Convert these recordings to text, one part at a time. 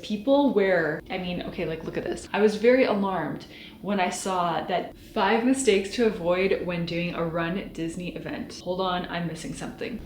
people wear, I mean, okay, like look at this. I was very alarmed when I saw that 5 mistakes to avoid when doing a Run Disney event. Hold on, I'm missing something.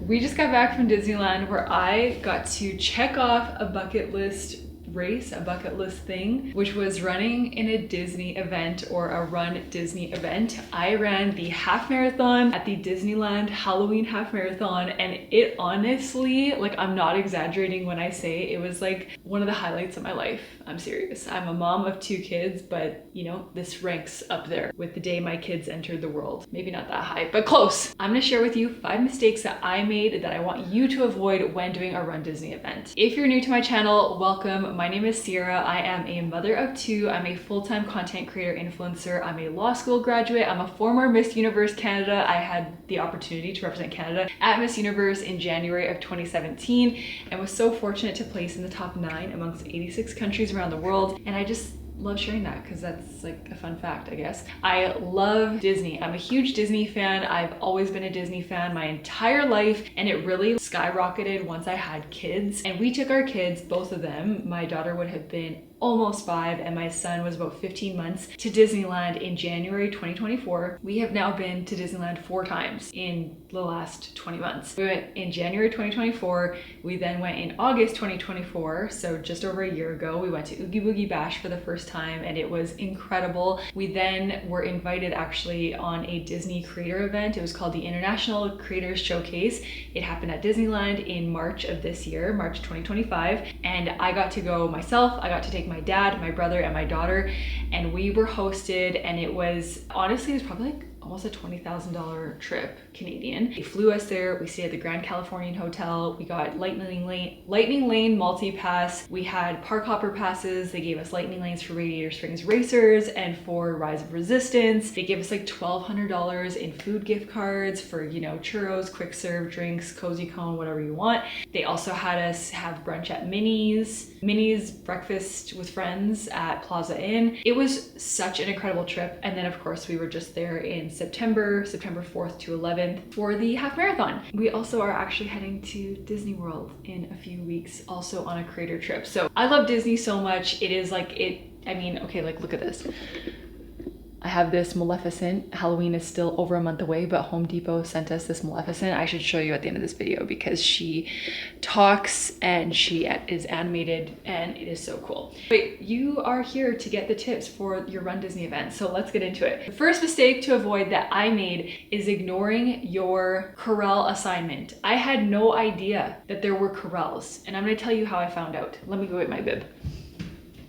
We just got back from Disneyland where I got to check off a bucket list race, a bucket list thing, which was running in a Disney event or a Run Disney event. I ran the half marathon at the Disneyland Halloween half marathon, and it honestly, like, I'm not exaggerating when I say it was like one of the highlights of my life. I'm serious. I'm a mom of 2 kids, but you know, this ranks up there with the day my kids entered the world. Maybe not that high, but close. I'm gonna share with you 5 mistakes that I made that I want you to avoid when doing a Run Disney event. If you're new to my channel, welcome. My name is Sierra. I am a mother of 2. I'm a full-time content creator influencer. I'm a law school graduate. I'm a former Miss Universe Canada. I had the opportunity to represent Canada at Miss Universe in January of 2017 and was so fortunate to place in the top 9 amongst 86 countries around the world. And I just love sharing that because that's like a fun fact, I guess. I love Disney. I'm a huge Disney fan. I've always been a Disney fan my entire life, and it really skyrocketed once I had kids. And we took our kids, both of them. My daughter would have been almost 5 and my son was about 15 months, to Disneyland in January 2024. We have now been to Disneyland 4 times in the last 20 months. We went in January 2024. We then went in August 2024, so just over a year ago. We went to Oogie Boogie Bash for the first time and it was incredible. We then were invited actually on a Disney creator event. It was called the International Creators Showcase. It happened at Disneyland in March of this year, March 2025, and I got to go myself. I got to take my dad, my brother, and my daughter, and we were hosted, and it was, honestly, it was probably like almost a $20,000 trip Canadian. They flew us there. We stayed at the Grand Californian Hotel. We got Lightning Lane multi-pass. We had park hopper passes. They gave us Lightning Lanes for Radiator Springs Racers and for Rise of Resistance. They gave us like $1,200 in food gift cards for, you know, churros, quick serve drinks, cozy cone, whatever you want. They also had us have brunch at Minnie's breakfast with friends at Plaza Inn. It was such an incredible trip. And then of course we were just there in September 4th to 11th for the half marathon. We also are actually heading to Disney World in a few weeks, also on a creator trip. So I love Disney so much. It is like I mean, okay, like look at this. I have this Maleficent. Halloween is still over a month away, but Home Depot sent us this Maleficent. I should show you at the end of this video because she talks and she is animated and it is so cool. But you are here to get the tips for your Run Disney event, so let's get into it. The first mistake to avoid that I made is ignoring your corral assignment. I had no idea that there were corrals, and I'm gonna tell you how I found out. Let me go get my bib.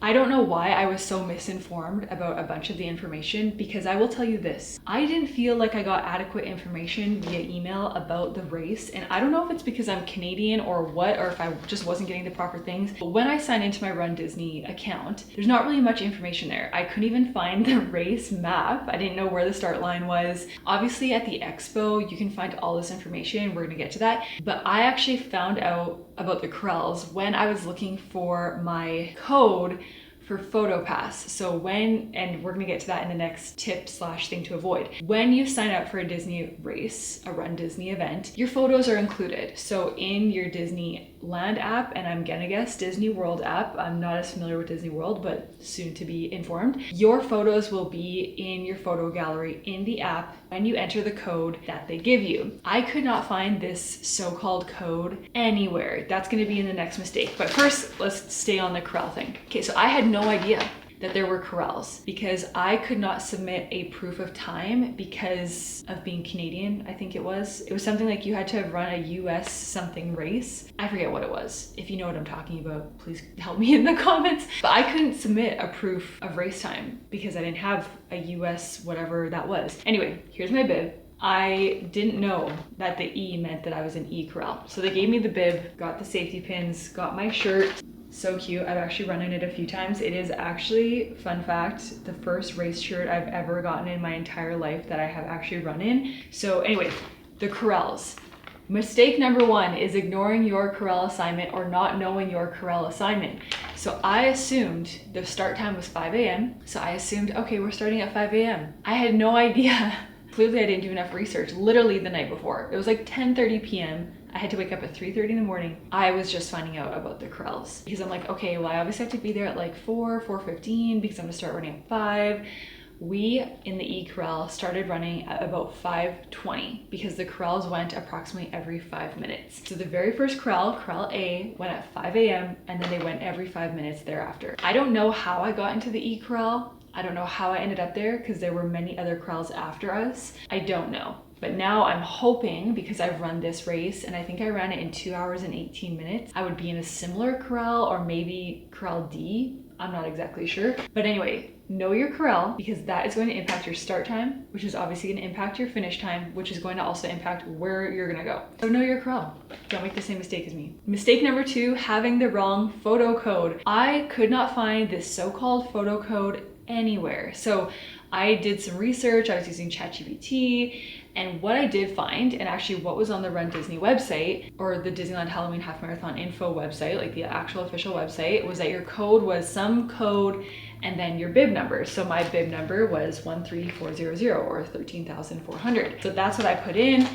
I don't know why I was so misinformed about a bunch of the information, because I will tell you this. I didn't feel like I got adequate information via email about the race, and I don't know if it's because I'm Canadian or what, or if I just wasn't getting the proper things. But when I signed into my Run Disney account, there's not really much information there. I couldn't even find the race map. I didn't know where the start line was. Obviously at the expo, you can find all this information. We're gonna get to that. But I actually found out about the corrals when I was looking for my code for PhotoPass. So and we're gonna get to that in the next tip/thing to avoid. When you sign up for a Disney race, a Run Disney event, your photos are included. So in your Disneyland app, and I'm gonna guess Disney World app, I'm not as familiar with Disney World, but soon to be informed, your photos will be in your photo gallery in the app when you enter the code that they give you. I could not find this so-called code anywhere. That's gonna be in the next mistake. But first, let's stay on the corral thing. Okay, so I had no idea that there were corrals because I could not submit a proof of time because of being Canadian, I think it was. It was something like you had to run a US something race. I forget what it was. If you know what I'm talking about, please help me in the comments. But I couldn't submit a proof of race time because I didn't have a US whatever that was. Anyway, here's my bib. I didn't know that the E meant that I was an E corral. So they gave me the bib, got the safety pins, got my shirt. So cute. I've actually run in it a few times. It is actually, fun fact, the first race shirt I've ever gotten in my entire life that I have actually run in. So anyway, the corrals. Mistake number 1 is ignoring your corral assignment or not knowing your corral assignment. So I assumed the start time was 5 a.m. So I assumed, okay, we're starting at 5 a.m. I had no idea. Clearly I didn't do enough research. Literally the night before. It was like 10:30 p.m. I had to wake up at 3:30 in the morning. I was just finding out about the corrals because I'm like, okay, well, I obviously have to be there at like 4:15 because I'm gonna start running at 5. We in the e-corral started running at about 5:20 because the corrals went approximately every 5 minutes. So the very first corral A, went at 5 a.m. and then they went every 5 minutes thereafter. I don't know how I got into the e-corral. I don't know how I ended up there because there were many other corrals after us. I don't know. But now I'm hoping, because I've run this race and I think I ran it in 2 hours and 18 minutes, I would be in a similar corral or maybe corral D. I'm not exactly sure. But anyway, know your corral because that is going to impact your start time, which is obviously going to impact your finish time, which is going to also impact where you're going to go. So know your corral. Don't make the same mistake as me. Mistake number 2, having the wrong photo code. I could not find this so-called photo code anywhere. So I did some research. I was using ChatGPT, and what I did find, and actually what was on the Run Disney website or the Disneyland Halloween Half Marathon info website, like the actual official website, was that your code was some code and then your bib number. So my bib number was 13400 or 13,400. So that's what I put in.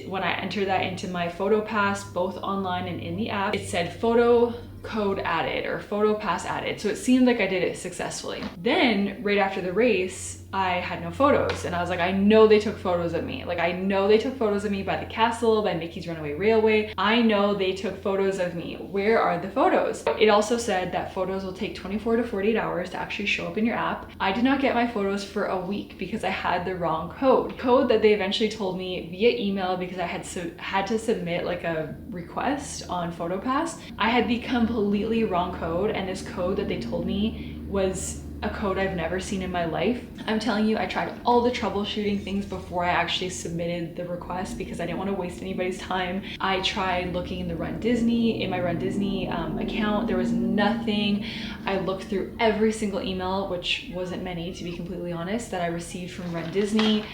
When I entered that into my photo pass, both online and in the app, it said photo code added or photo pass added. So it seemed like I did it successfully. Then right after the race, I had no photos. And I was like, I know they took photos of me. Like I know they took photos of me by the castle, by Mickey's Runaway Railway. I know they took photos of me. Where are the photos? It also said that photos will take 24 to 48 hours to actually show up in your app. I did not get my photos for a week because I had the wrong code. Code that they eventually told me via email because I had to submit like a request on PhotoPass. I had the completely wrong code, and this code that they told me was a code I've never seen in my life. I'm telling you, I tried all the troubleshooting things before I actually submitted the request because I didn't want to waste anybody's time. I tried looking in the Run Disney, in my Run Disney account. There was nothing. I looked through every single email, which wasn't many to be completely honest, that I received from Run Disney.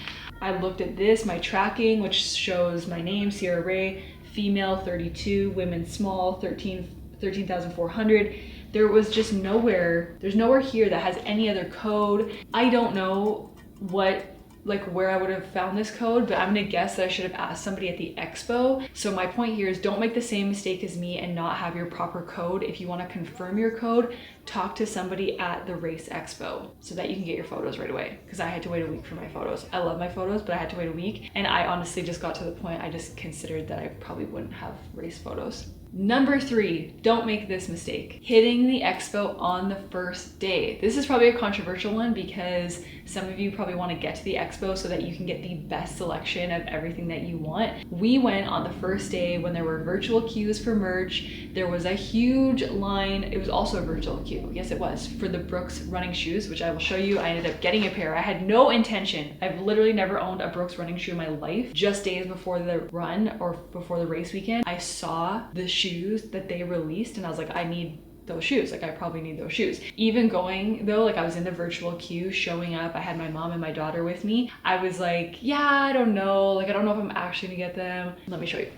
I looked at this, my tracking, which shows my name, Sierra Ray, female 32, women small, 13,400. There was just nowhere, there's nowhere here that has any other code. I don't know where I would have found this code, but I'm gonna guess that I should have asked somebody at the expo. So my point here is don't make the same mistake as me and not have your proper code. If you wanna confirm your code, talk to somebody at the race expo so that you can get your photos right away. Because I had to wait a week for my photos. I love my photos, but I had to wait a week. And I honestly just got to the point, I just considered that I probably wouldn't have race photos. Number 3, don't make this mistake. Hitting the expo on the first day. This is probably a controversial one because some of you probably want to get to the expo so that you can get the best selection of everything that you want. We went on the first day when there were virtual queues for merch. There was a huge line. It was also a virtual queue. Yes, it was, for the Brooks running shoes, which I will show you. I ended up getting a pair. I had no intention. I've literally never owned a Brooks running shoe in my life. Just days before the run or before the race weekend, I saw the shoes that they released and I was like, I need those shoes. Like I probably need those shoes. Even going though, like I was in the virtual queue showing up, I had my mom and my daughter with me. I was like, yeah, I don't know. Like I don't know if I'm actually gonna get them. Let me show you.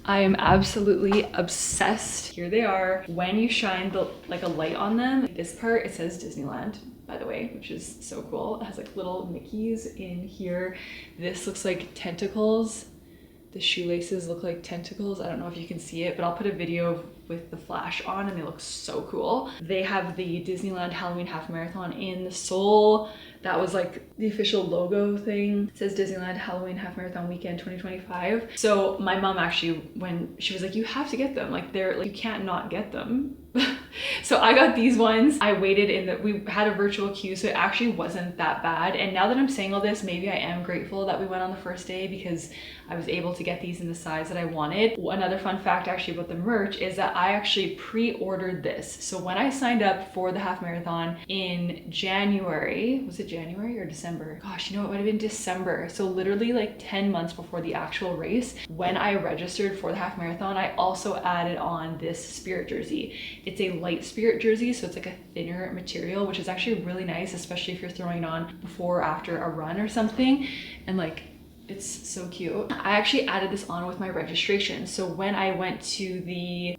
I am absolutely obsessed. Here they are. When you shine a light on them, this part, it says Disneyland, by the way, which is so cool. It has like little Mickeys in here. This looks like tentacles. The shoelaces look like tentacles. I don't know if you can see it, but I'll put a video with the flash on and they look so cool. They have the Disneyland Halloween Half Marathon in the sole. That was like the official logo thing. It says Disneyland Halloween Half Marathon Weekend 2025. So my mom actually, when she was like, you have to get them. Like they're like, you can't not get them. So I got these ones. I waited we had a virtual queue, so it actually wasn't that bad. And now that I'm saying all this, maybe I am grateful that we went on the first day because I was able to get these in the size that I wanted. Another fun fact actually about the merch is that I actually pre-ordered this. So when I signed up for the half marathon in January, was it January or December? Gosh, you know, it might have been December. So literally like 10 months before the actual race, when I registered for the half marathon, I also added on this spirit jersey. It's a light spirit jersey, so it's like a thinner material, which is actually really nice, especially if you're throwing it on before or after a run or something. And like, It's so cute. I actually added this on with my registration. So when I went to the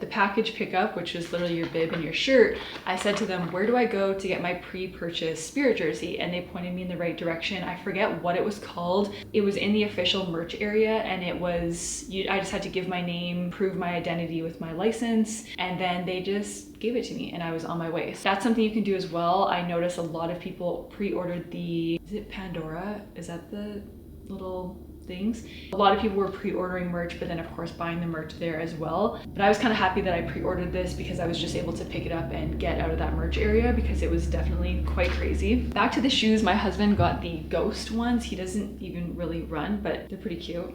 package pickup, which was literally your bib and your shirt, I said to them, where do I go to get my pre-purchase Spirit jersey? And they pointed me in the right direction. I forget what it was called. It was in the official merch area, and it was, I just had to give my name, prove my identity with my license, and then they just gave it to me and I was on my way. So that's something you can do as well. I noticed a lot of people pre-ordered is it Pandora? Is that the little things? A lot of people were pre-ordering merch, but then of course buying the merch there as well. But I was kind of happy that I pre-ordered this because I was just able to pick it up and get out of that merch area because it was definitely quite crazy. Back to the shoes, my husband got the Ghost ones. He doesn't even really run, but they're pretty cute.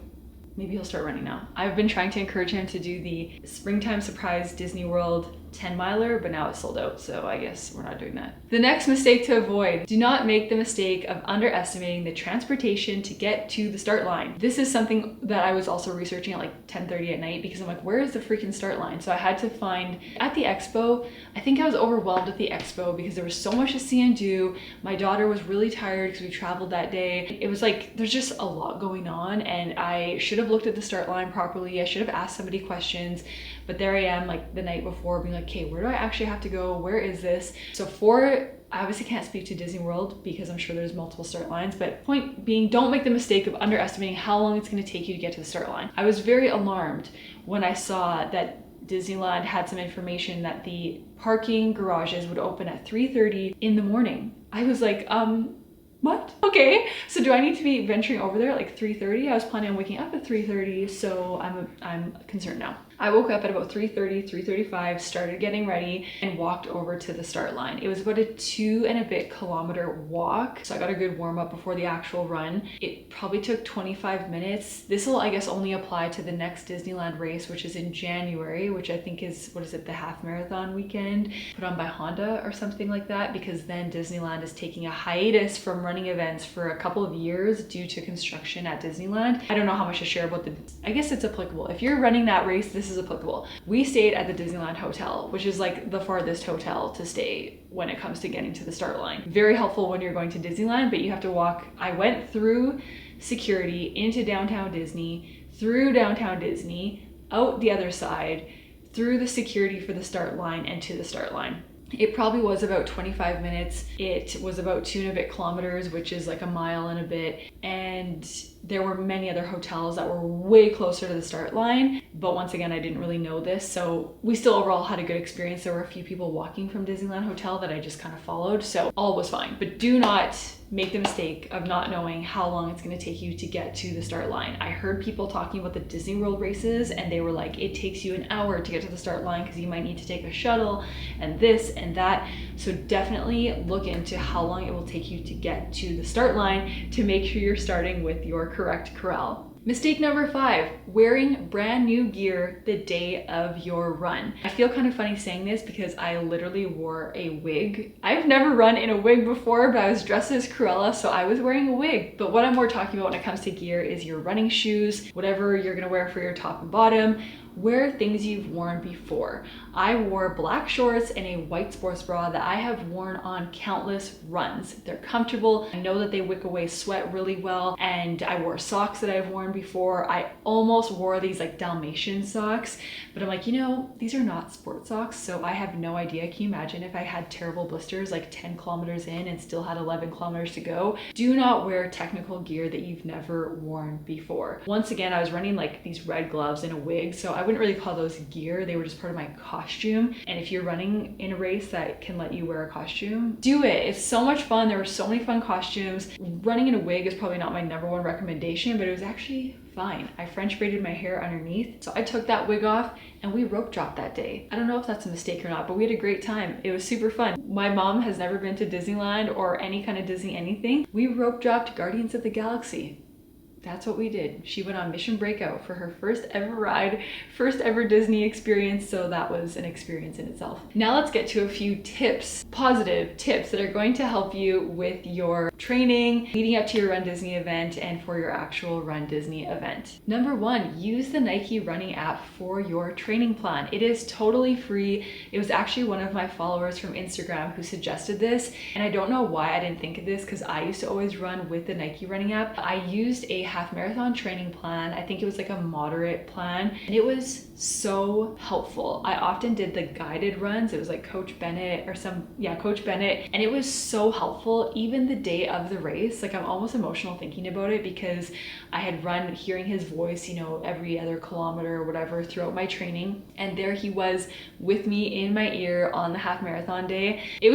Maybe he'll start running now. I've been trying to encourage him to do the Springtime Surprise Disney World 10-miler, but now it's sold out, so I guess we're not doing that. The next mistake to avoid: do not make the mistake of underestimating the transportation to get to the start line. This is something that I was also researching at like 10:30 at night because I'm like, where is the freaking start line? So I had to find at the expo. I think I was overwhelmed at the expo because there was so much to see and do. My daughter was really tired because we traveled that day. It was like, there's just a lot going on, and I should have looked at the start line properly. I should have asked somebody questions, but there I am like the night before being like, okay, where do I actually have to go? Where is this? So I obviously can't speak to Disney World because I'm sure there's multiple start lines, but point being, don't make the mistake of underestimating how long it's going to take you to get to the start line. I was very alarmed when I saw that Disneyland had some information that the parking garages would open at 3:30 in the morning. I was like, what? Okay, so do I need to be venturing over there at like 3:30? I was planning on waking up at 3:30, so I'm concerned now. I woke up at about 3:30, 3:35, started getting ready, and walked over to the start line. It was about a 2 and a bit kilometer walk, so I got a good warm up before the actual run. It probably took 25 minutes. This will, I guess, only apply to the next Disneyland race, which is in January, which I think is, what is it, the half marathon weekend put on by Honda or something like that, because then Disneyland is taking a hiatus from running events for a couple of years due to construction at Disneyland. I don't know how much to share about I guess it's applicable. If you're running that race, this is applicable. We stayed at the Disneyland Hotel, which is like the farthest hotel to stay when it comes to getting to the start line. Very helpful when you're going to Disneyland, but you have to walk. I went through security into downtown Disney, through downtown Disney, out the other side, through the security for the start line, and to the start line. It probably was about 25 minutes. It was about 2 and a bit kilometers, which is like a mile and a bit. And there were many other hotels that were way closer to the start line. But once again, I didn't really know this. So we still overall had a good experience. There were a few people walking from Disneyland Hotel that I just kind of followed. So all was fine. But do not make the mistake of not knowing how long it's going to take you to get to the start line. I heard people talking about the Disney World races, and they were like, it takes you an hour to get to the start line because you might need to take a shuttle and this and that. So definitely look into how long it will take you to get to the start line to make sure you're starting with your correct corral. Mistake number 5, wearing brand new gear the day of your run. I feel kind of funny saying this because I literally wore a wig. I've never run in a wig before, but I was dressed as Cruella, so I was wearing a wig. But what I'm more talking about when it comes to gear is your running shoes, whatever you're gonna wear for your top and bottom. Wear things you've worn before. I wore black shorts and a white sports bra that I have worn on countless runs. They're comfortable. I know that they wick away sweat really well. And I wore socks that I've worn before. I almost wore these like Dalmatian socks, but I'm like, you know, these are not sport socks, so I have no idea. Can you imagine if I had terrible blisters like 10 kilometers in and still had 11 kilometers to go? Do not wear technical gear that you've never worn before. Once again, I was running like these red gloves and a wig, so I wouldn't really call those gear. They were just part of my costume. And if you're running in a race that can let you wear a costume, do it. It's so much fun. There were so many fun costumes. Running in a wig is probably not my #1 recommendation, but it was actually fine. I French braided my hair underneath. So I took that wig off and we rope dropped that day. I don't know if that's a mistake or not, but we had a great time. It was super fun. My mom has never been to Disneyland or any kind of Disney anything. We rope dropped Guardians of the Galaxy. That's what we did. She went on mission breakout for her first ever ride, first ever Disney experience, so that was an experience in itself. Now let's get to a few tips, positive tips that are going to help you with your training leading up to your runDisney event and for your actual runDisney event. Number one, use the Nike running app for your training plan. It is totally free. It was actually one of my followers from Instagram who suggested this, and I don't know why I didn't think of this because I used to always run with the Nike running app. I used a half marathon training plan. I think it was like a moderate plan, and it was so helpful. I often did the guided runs. It was like Coach Bennett or Coach Bennett, and it was so helpful even the day of the race. Like, I'm almost emotional thinking about it because I had run hearing his voice, you know, every other kilometer or whatever throughout my training, and there he was with me in my ear on the half marathon day. It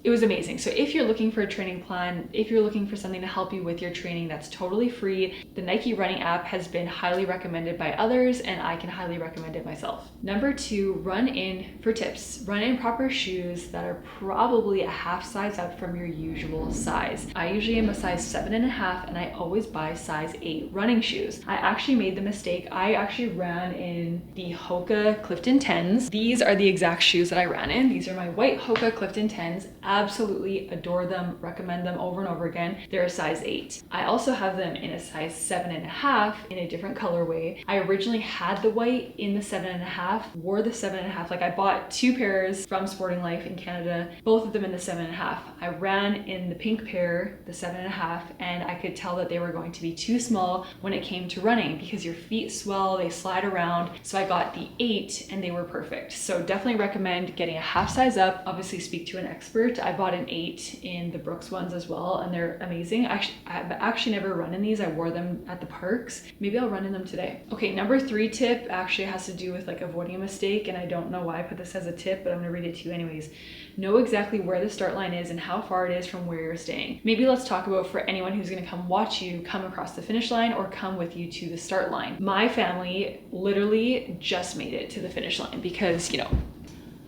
was amazing. So if you're looking for a training plan, if you're looking for something to help you with your training that's totally free, the Nike running app has been highly recommended by others, and I can highly recommend it myself. Number two, run in for tips. Run in proper shoes that are probably a half size up from your usual size. I usually am a size 7.5, and I always buy size 8 running shoes. I actually made the mistake. I actually ran in the Hoka Clifton 10s. These are the exact shoes that I ran in. These are my white Hoka Clifton 10s. Absolutely adore them, recommend them over and over again. They're a size 8. I also have them in a size 7.5 in a different colorway. I originally had the white in the 7.5, wore the 7.5. Like, I bought 2 pairs from Sporting Life in Canada, both of them in the 7.5. I ran in the pink pair, the 7.5, and I could tell that they were going to be too small when it came to running because your feet swell, they slide around. So I got the 8 and they were perfect. So definitely recommend getting a half size up. Obviously speak to an expert. I bought an 8 in the Brooks ones as well, and they're amazing. I've actually never run in these. I wore them at the parks. Maybe I'll run in them today. Okay, number 3 tip actually has to do with like avoiding a mistake, and I don't know why I put this as a tip, but I'm gonna read it to you anyways. Know exactly where the start line is and how far it is from where you're staying. Maybe let's talk about for anyone who's gonna come watch you come across the finish line or come with you to the start line. My family literally just made it to the finish line because, you know,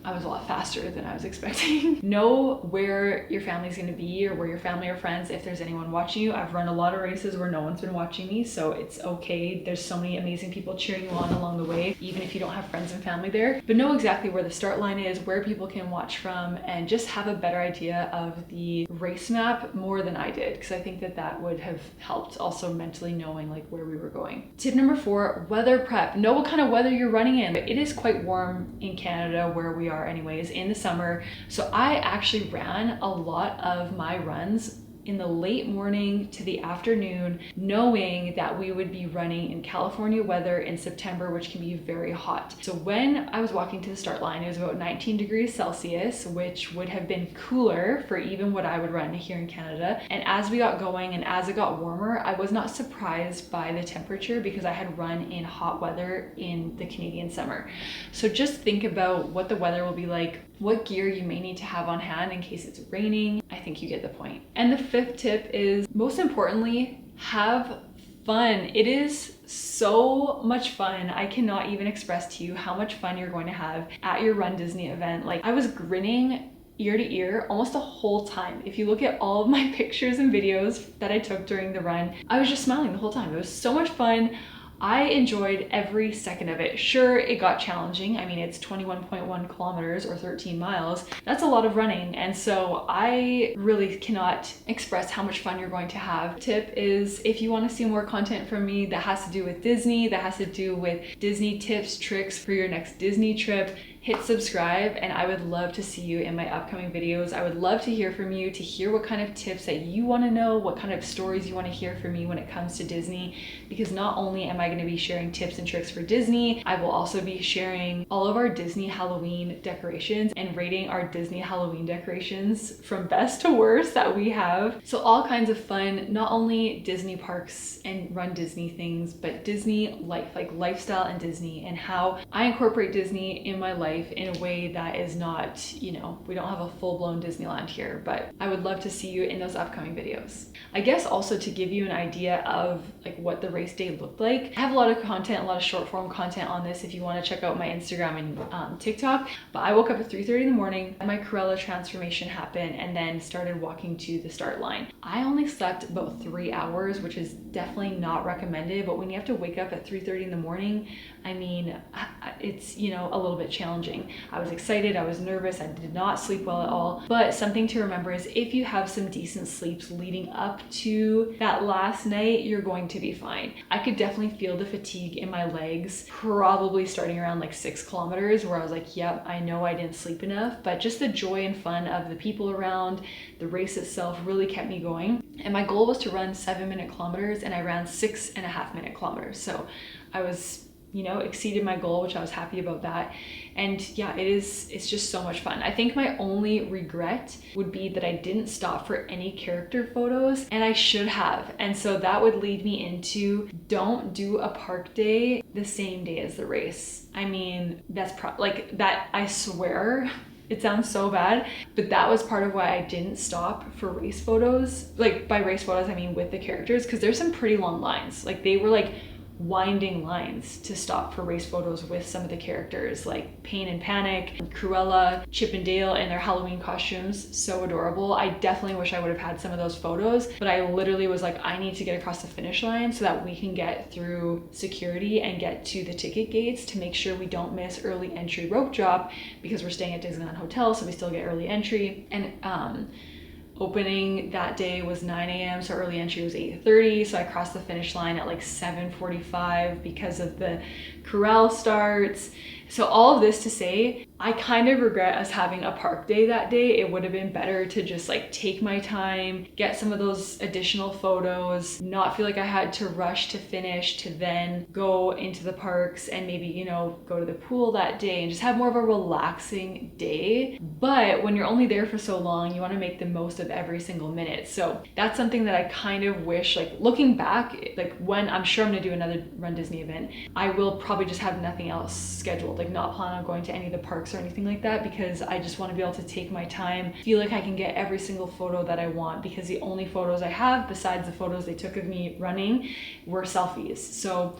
I was a lot faster than I was expecting. Know where your family's gonna be or where your family or friends, if there's anyone watching you. I've run a lot of races where no one's been watching me, so it's okay. There's so many amazing people cheering you on along the way, even if you don't have friends and family there. But know exactly where the start line is, where people can watch from, and just have a better idea of the race map more than I did, because I think that that would have helped also mentally knowing like where we were going. Tip number 4, weather prep. Know what kind of weather you're running in. It is quite warm in Canada where we are anyways in the summer. So I actually ran a lot of my runs in the late morning to the afternoon, knowing that we would be running in California weather in September, which can be very hot. So when I was walking to the start line, it was about 19 degrees Celsius, which would have been cooler for even what I would run here in Canada. And as we got going and as it got warmer, I was not surprised by the temperature because I had run in hot weather in the Canadian summer. So just think about what the weather will be like, what gear you may need to have on hand in case it's raining. I think you get the point. And the 5th tip is, most importantly, have fun. It is so much fun. I cannot even express to you how much fun you're going to have at your runDisney event. Like, I was grinning ear to ear almost the whole time. If you look at all of my pictures and videos that I took during the run, I was just smiling the whole time. It was so much fun. I enjoyed every second of it. Sure, it got challenging. I mean, it's 21.1 kilometers or 13 miles. That's a lot of running. And so I really cannot express how much fun you're going to have. Tip is, if you want to see more content from me that has to do with Disney, that has to do with Disney tips, tricks for your next Disney trip, hit subscribe, and I would love to see you in my upcoming videos. I would love to hear from you, to hear what kind of tips that you want to know, what kind of stories you want to hear from me when it comes to Disney, because not only am I going to be sharing tips and tricks for Disney, I will also be sharing all of our Disney Halloween decorations and rating our Disney Halloween decorations from best to worst that we have. So all kinds of fun, not only Disney parks and runDisney things, but Disney life, like lifestyle and Disney, and how I incorporate Disney in my life life in a way that is not, you know, we don't have a full-blown Disneyland here, but I would love to see you in those upcoming videos. I guess also to give you an idea of like what the race day looked like, I have a lot of content, a lot of short form content on this if you want to check out my Instagram and TikTok. But I woke up at 3:30 in the morning, my Cruella transformation happened, and then started walking to the start line. I only slept about 3 hours, which is definitely not recommended, but when you have to wake up at 3:30 in the morning, I mean, it's, you know, a little bit challenging. I was excited, I was nervous, I did not sleep well at all. But something to remember is if you have some decent sleeps leading up to that last night, you're going to be fine. I could definitely feel the fatigue in my legs, probably starting around like 6 kilometers, where I was like, yep, I know I didn't sleep enough, but just the joy and fun of the people around, the race itself really kept me going. And my goal was to run 7-minute kilometers, and I ran 6.5-minute kilometers. So I was, you know, exceeded my goal, which I was happy about that. And yeah, it's just so much fun. I think my only regret would be that I didn't stop for any character photos, and I should have. And so that would lead me into, don't do a park day the same day as the race. I mean, that's like that, I swear, it sounds so bad, but that was part of why I didn't stop for race photos. Like by race photos, I mean with the characters, because there's some pretty long lines. Like they were like winding lines to stop for race photos with some of the characters, like Pain and Panic, Cruella, Chip and Dale in their Halloween costumes. So adorable. I definitely wish I would have had some of those photos, but I literally was like, I need to get across the finish line so that we can get through security and get to the ticket gates to make sure we don't miss early entry rope drop, because we're staying at Disneyland Hotel, so we still get early entry. And opening that day was 9 a.m. so early entry was 8:30, so I crossed the finish line at like 7:45 because of the Cruella starts. So all of this to say, I kind of regret us having a park day that day. It would have been better to just like take my time, get some of those additional photos, not feel like I had to rush to finish to then go into the parks and maybe, you know, go to the pool that day and just have more of a relaxing day. But when you're only there for so long, you want to make the most of every single minute. So that's something that I kind of wish, like looking back, like when I'm sure I'm gonna do another Run Disney event, I will probably just have nothing else scheduled, like not plan on going to any of the parks or anything like that, because I just want to be able to take my time, feel like I can get every single photo that I want, because the only photos I have besides the photos they took of me running were selfies. So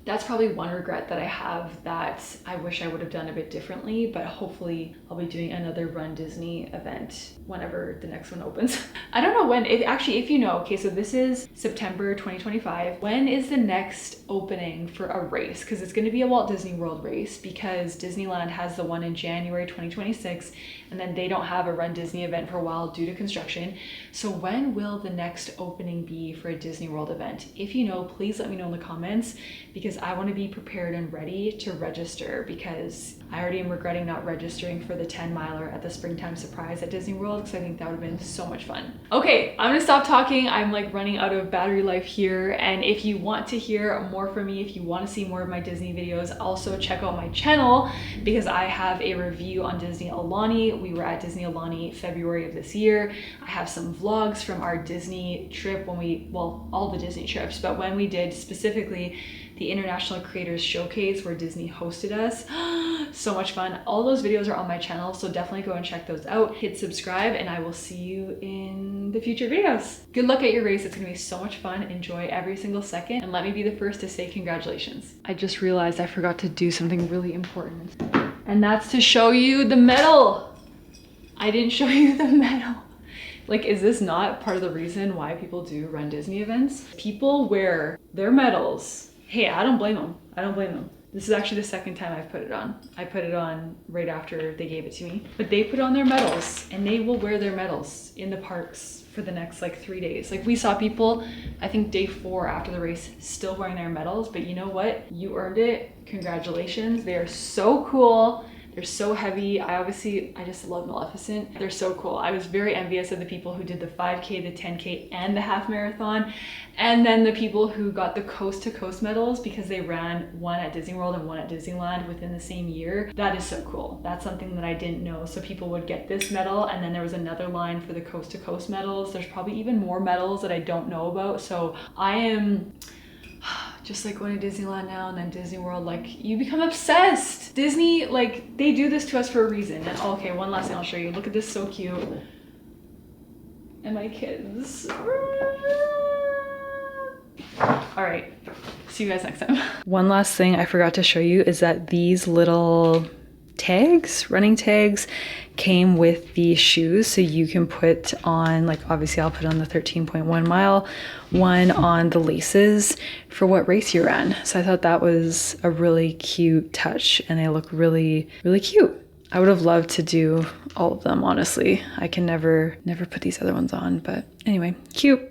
that's probably one regret that I have that I wish I would have done a bit differently, but hopefully I'll be doing another Run Disney event whenever the next one opens. I don't know when, if you know, okay, so this is September 2025. When is the next opening for a race? Because it's going to be a Walt Disney World race, because Disneyland has the one in January 2026, and then they don't have a Run Disney event for a while due to construction. So when will the next opening be for a Disney World event? If you know, please let me know in the comments, because I want to be prepared and ready to register, because I already am regretting not registering for the 10-miler at the Springtime Surprise at Disney World, because I think that would have been so much fun. Okay, I'm gonna stop talking. I'm like running out of battery life here, and if you want to hear more from me, if you want to see more of my Disney videos, also check out my channel, because I have a review on Disney Alani. We were at Disney Alani February of this year. I have some vlogs from our Disney trip when we, well, all the Disney trips, but when we did specifically the International Creators Showcase where Disney hosted us. So much fun. All those videos are on my channel, so definitely go and check those out. Hit subscribe, and I will see you in the future videos. Good luck at your race. It's gonna be so much fun. Enjoy every single second, and let me be the first to say congratulations. I just realized I forgot to do something really important, and that's to show you the medal. I didn't show you the medal. Like, is this not part of the reason why people do Run Disney events? People wear their medals. Hey, I don't blame them. I don't blame them. This is actually the second time I've put it on. I put it on right after they gave it to me. But they put on their medals, and they will wear their medals in the parks for the next like 3 days. Like we saw people, I think day 4 after the race, still wearing their medals, but you know what? You earned it. Congratulations. They are so cool. They're so heavy. I just love Maleficent. They're so cool. I was very envious of the people who did the 5K, the 10K, and the half marathon. And then the people who got the coast to coast medals because they ran one at Disney World and one at Disneyland within the same year. That is so cool. That's something that I didn't know. So people would get this medal, and then there was another line for the coast to coast medals. There's probably even more medals that I don't know about. So I am just like going to Disneyland now and then Disney World, like you become obsessed. Disney, like they do this to us for a reason. And okay, one last thing I'll show you. Look at this, so cute. And my kids. All right, see you guys next time. One last thing I forgot to show you is that these little tags, running tags, came with the shoes, so you can put on, like obviously I'll put on the 13.1 mile one on the laces for what race you ran. So I thought that was a really cute touch, and they look really, really cute. I would have loved to do all of them, honestly. I can never put these other ones on, but anyway, cute.